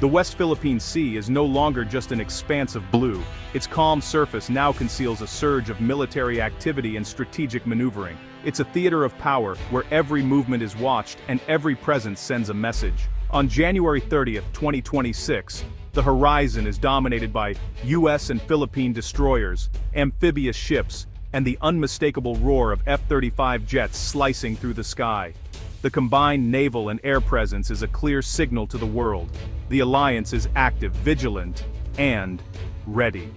The West Philippine Sea is no longer just an expanse of blue. Its calm surface now conceals a surge of military activity and strategic maneuvering. It's a theater of power where every movement is watched and every presence sends a message. On January 30th, 2026, the horizon is dominated by US and Philippine destroyers, amphibious ships, and the unmistakable roar of F-35 jets slicing through the sky. The combined naval and air presence is a clear signal to the world. The alliance is active, vigilant, and ready.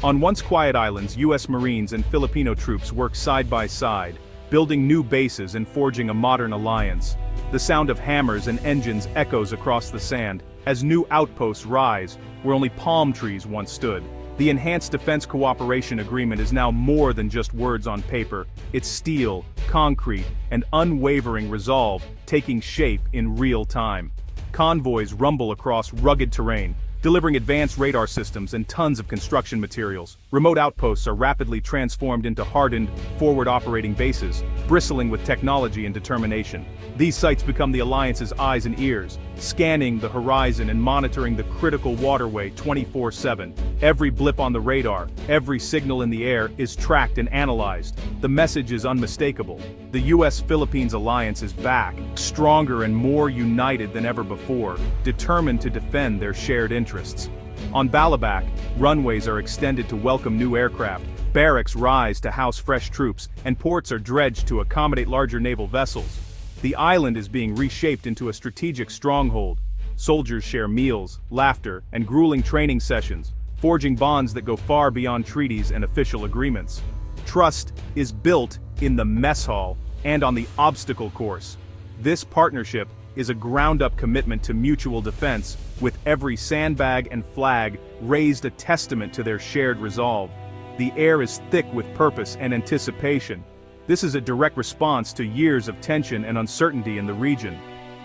On once quiet islands, US Marines and Filipino troops work side by side, building new bases and forging a modern alliance. The sound of hammers and engines echoes across the sand as new outposts rise where only palm trees once stood. The Enhanced Defense Cooperation Agreement is now more than just words on paper. It's steel, concrete, and unwavering resolve taking shape in real time. Convoys rumble across rugged terrain, delivering advanced radar systems and tons of construction materials. Remote outposts are rapidly transformed into hardened, forward-operating bases, bristling with technology and determination. These sites become the Alliance's eyes and ears, scanning the horizon and monitoring the critical waterway 24/7. Every blip on the radar, every signal in the air is tracked and analyzed. The message is unmistakable. The US-Philippines alliance is back, stronger and more united than ever before, determined to defend their shared interests. On Balabac, runways are extended to welcome new aircraft, barracks rise to house fresh troops, and ports are dredged to accommodate larger naval vessels. The island is being reshaped into a strategic stronghold. Soldiers share meals, laughter, and grueling training sessions, forging bonds that go far beyond treaties and official agreements. Trust is built in the mess hall and on the obstacle course. This partnership is a ground-up commitment to mutual defense, with every sandbag and flag raised a testament to their shared resolve. The air is thick with purpose and anticipation. This is a direct response to years of tension and uncertainty in the region.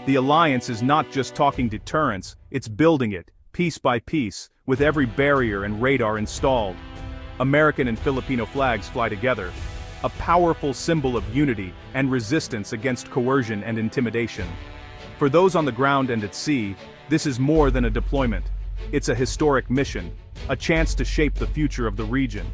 The alliance is not just talking deterrence, it's building it, piece by piece, with every barrier and radar installed. American and Filipino flags fly together, a powerful symbol of unity and resistance against coercion and intimidation. For those on the ground and at sea, this is more than a deployment. It's a historic mission, a chance to shape the future of the region.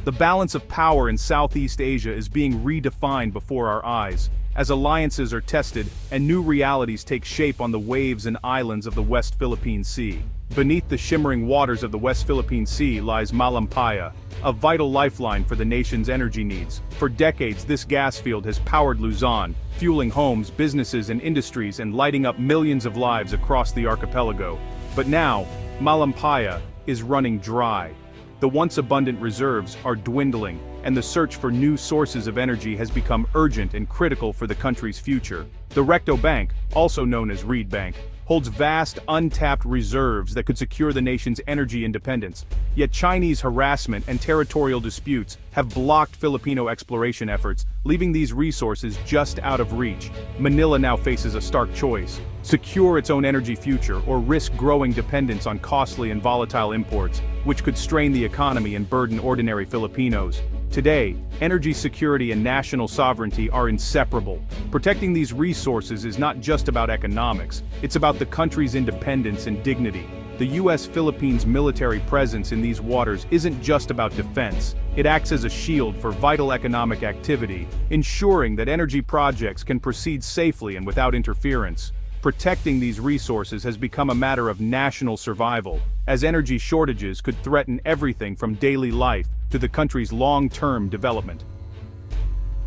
The balance of power in Southeast Asia is being redefined before our eyes, as alliances are tested and new realities take shape on the waves and islands of the West Philippine Sea. Beneath the shimmering waters of the West Philippine Sea lies Malampaya, a vital lifeline for the nation's energy needs. For decades, this gas field has powered Luzon, fueling homes, businesses, and industries and lighting up millions of lives across the archipelago. But now, Malampaya is running dry. The once abundant reserves are dwindling, and the search for new sources of energy has become urgent and critical for the country's future. The Recto Bank, also known as Reed Bank, holds vast untapped reserves that could secure the nation's energy independence. Yet Chinese harassment and territorial disputes have blocked Filipino exploration efforts, leaving these resources just out of reach. Manila now faces a stark choice: secure its own energy future or risk growing dependence on costly and volatile imports, which could strain the economy and burden ordinary Filipinos. Today, energy security and national sovereignty are inseparable. Protecting these resources is not just about economics, it's about the country's independence and dignity. The US-Philippines military presence in these waters isn't just about defense, it acts as a shield for vital economic activity, ensuring that energy projects can proceed safely and without interference. Protecting these resources has become a matter of national survival, as energy shortages could threaten everything from daily life to the country's long-term development.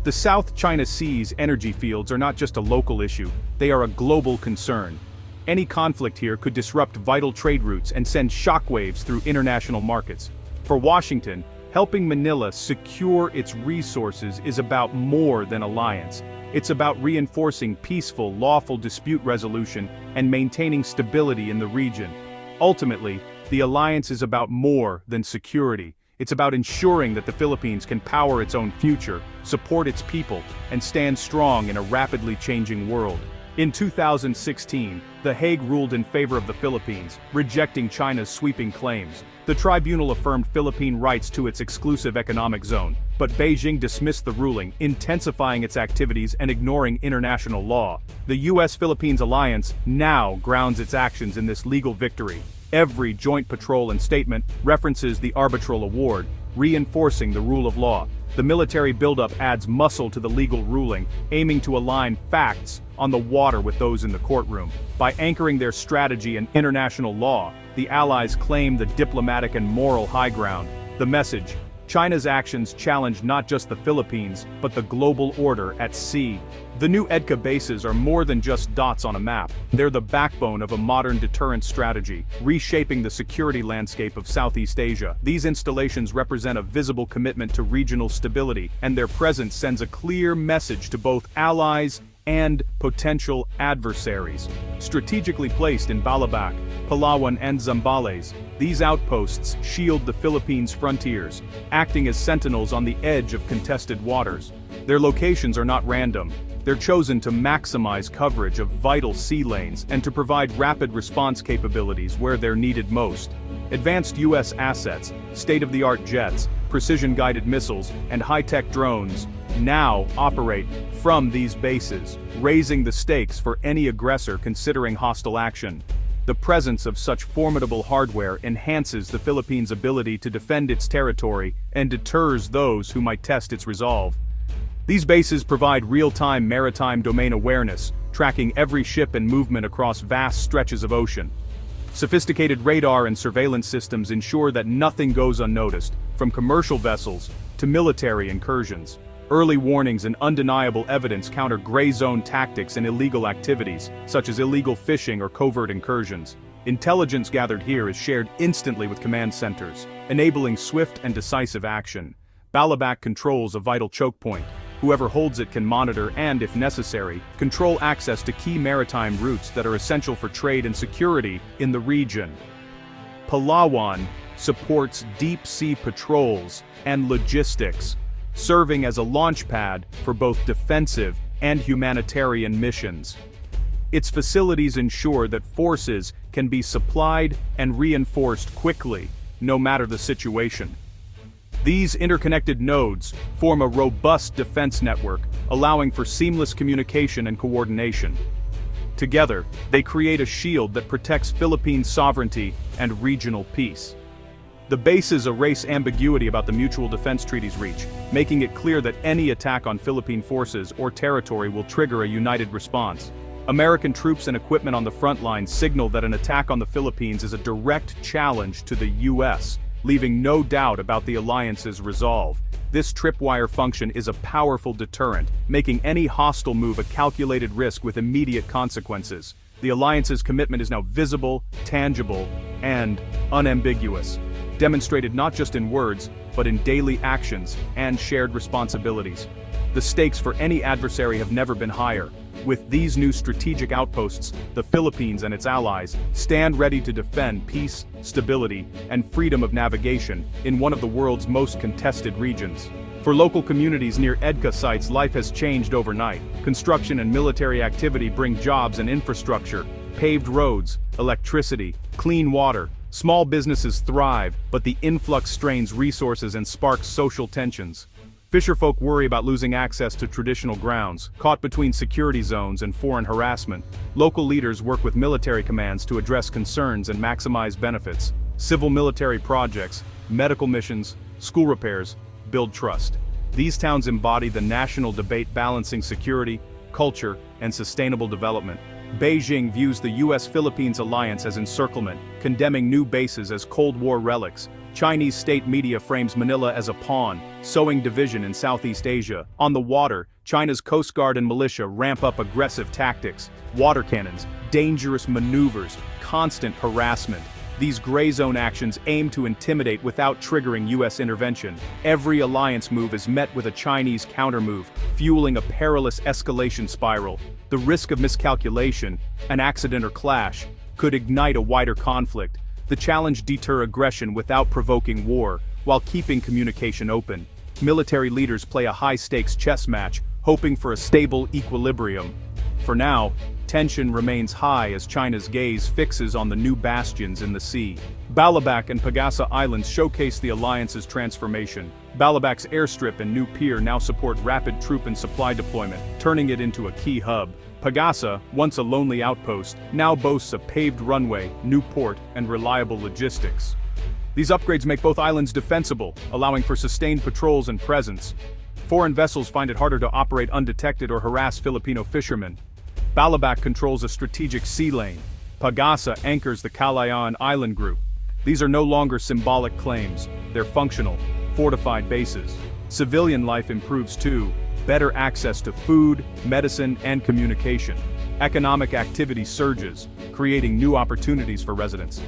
The South China Sea's energy fields are not just a local issue, they are a global concern. Any conflict here could disrupt vital trade routes and send shockwaves through international markets. For Washington, helping Manila secure its resources is about more than alliance. It's about reinforcing peaceful, lawful dispute resolution and maintaining stability in the region. Ultimately, the alliance is about more than security. It's about ensuring that the Philippines can power its own future, support its people, and stand strong in a rapidly changing world. In 2016, The Hague ruled in favor of the Philippines, rejecting China's sweeping claims. The tribunal affirmed Philippine rights to its exclusive economic zone, but Beijing dismissed the ruling, intensifying its activities and ignoring international law. The U.S.-Philippines alliance now grounds its actions in this legal victory. Every joint patrol and statement references the arbitral award, reinforcing the rule of law. The military buildup adds muscle to the legal ruling, aiming to align facts on the water with those in the courtroom. By anchoring their strategy in international law, the Allies claim the diplomatic and moral high ground. The message: China's actions challenge not just the Philippines, but the global order at sea. The new EDCA bases are more than just dots on a map. They're the backbone of a modern deterrence strategy, reshaping the security landscape of Southeast Asia. These installations represent a visible commitment to regional stability, and their presence sends a clear message to both allies and potential adversaries. Strategically placed in Balabac, Palawan and Zambales, these outposts shield the Philippines' frontiers, acting as sentinels on the edge of contested waters. Their locations are not random. They're chosen to maximize coverage of vital sea lanes and to provide rapid response capabilities where they're needed most. Advanced U.S. assets, state-of-the-art jets, precision-guided missiles, and high-tech drones now operate from these bases, raising the stakes for any aggressor considering hostile action. The presence of such formidable hardware enhances the Philippines' ability to defend its territory and deters those who might test its resolve. These bases provide real-time maritime domain awareness, tracking every ship and movement across vast stretches of ocean. Sophisticated radar and surveillance systems ensure that nothing goes unnoticed, from commercial vessels to military incursions. Early warnings and undeniable evidence counter gray zone tactics and illegal activities, such as illegal fishing or covert incursions. Intelligence gathered here is shared instantly with command centers, enabling swift and decisive action. Balabac controls a vital choke point. Whoever holds it can monitor and, if necessary, control access to key maritime routes that are essential for trade and security in the region. Palawan supports deep-sea patrols and logistics, serving as a launch pad for both defensive and humanitarian missions. Its facilities ensure that forces can be supplied and reinforced quickly, no matter the situation. These interconnected nodes form a robust defense network, allowing for seamless communication and coordination. Together, they create a shield that protects Philippine sovereignty and regional peace. The bases erase ambiguity about the mutual defense treaty's reach, making it clear that any attack on Philippine forces or territory will trigger a united response. American troops and equipment on the front lines signal that an attack on the Philippines is a direct challenge to the U.S., leaving no doubt about the alliance's resolve. This tripwire function is a powerful deterrent, making any hostile move a calculated risk with immediate consequences. The alliance's commitment is now visible, tangible, and unambiguous, demonstrated not just in words, but in daily actions and shared responsibilities. The stakes for any adversary have never been higher. With these new strategic outposts, the Philippines and its allies stand ready to defend peace, stability, and freedom of navigation in one of the world's most contested regions. For local communities near EDCA sites, life has changed overnight. Construction and military activity bring jobs and infrastructure, paved roads, electricity, clean water. Small businesses thrive, but the influx strains resources and sparks social tensions. Fisherfolk worry about losing access to traditional grounds, caught between security zones and foreign harassment. Local leaders work with military commands to address concerns and maximize benefits. Civil-military projects, medical missions, school repairs build trust. These towns embody the national debate balancing security, culture, and sustainable development. Beijing views the U.S.-Philippines alliance as encirclement, condemning new bases as Cold War relics. Chinese state media frames Manila as a pawn, sowing division in Southeast Asia. On the water, China's Coast Guard and militia ramp up aggressive tactics, water cannons, dangerous maneuvers, constant harassment. These gray zone actions aim to intimidate without triggering U.S. intervention. Every alliance move is met with a Chinese countermove, fueling a perilous escalation spiral. The risk of miscalculation, an accident or clash, could ignite a wider conflict. The challenge: deter aggression without provoking war, while keeping communication open. Military leaders play a high-stakes chess match, hoping for a stable equilibrium. For now, Tension remains high as China's gaze fixes on the new bastions in the sea. Balabac and Pagasa Islands showcase the alliance's transformation. Balabac's airstrip and new pier now support rapid troop and supply deployment, turning it into a key hub. Pagasa, once a lonely outpost, now boasts a paved runway, new port, and reliable logistics. These upgrades make both islands defensible, allowing for sustained patrols and presence. Foreign vessels find it harder to operate undetected or harass Filipino fishermen. Balabac controls a strategic sea lane. Pagasa anchors the Calayan Island Group. These are no longer symbolic claims, they're functional, fortified bases. Civilian life improves too, better access to food, medicine, and communication. Economic activity surges, creating new opportunities for residents.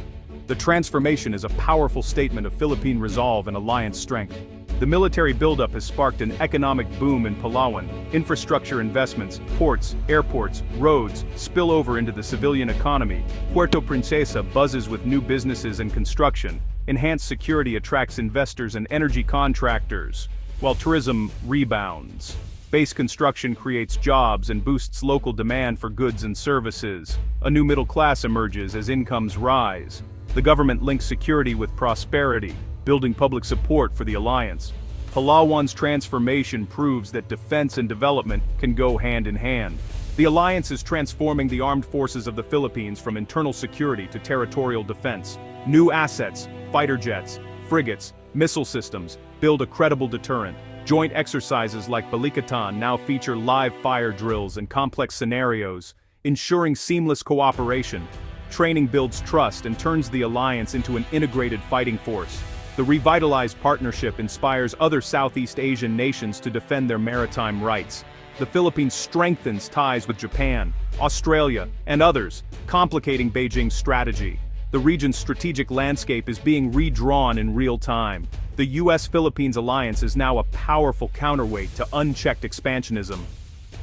The transformation is a powerful statement of Philippine resolve and alliance strength. The military buildup has sparked an economic boom in Palawan. Infrastructure investments, ports, airports, roads spill over into the civilian economy. Puerto Princesa buzzes with new businesses and construction. Enhanced security attracts investors and energy contractors, while tourism rebounds. Base construction creates jobs and boosts local demand for goods and services. A new middle class emerges as incomes rise. The government links security with prosperity, building public support for the alliance. Palawan's transformation proves that defense and development can go hand in hand. The alliance is transforming the armed forces of the Philippines from internal security to territorial defense. New assets, fighter jets, frigates, missile systems, build a credible deterrent. Joint exercises like Balikatan now feature live fire drills and complex scenarios, ensuring seamless cooperation. Training builds trust and turns the alliance into an integrated fighting force. The revitalized partnership inspires other Southeast Asian nations to defend their maritime rights. The Philippines strengthens ties with Japan, Australia, and others, complicating Beijing's strategy. The region's strategic landscape is being redrawn in real time. The US-Philippines alliance is now a powerful counterweight to unchecked expansionism.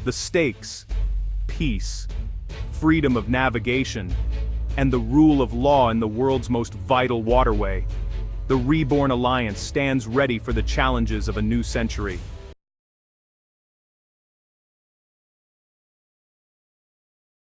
The stakes, peace, freedom of navigation, and the rule of law in the world's most vital waterway. The reborn alliance stands ready for the challenges of a new century.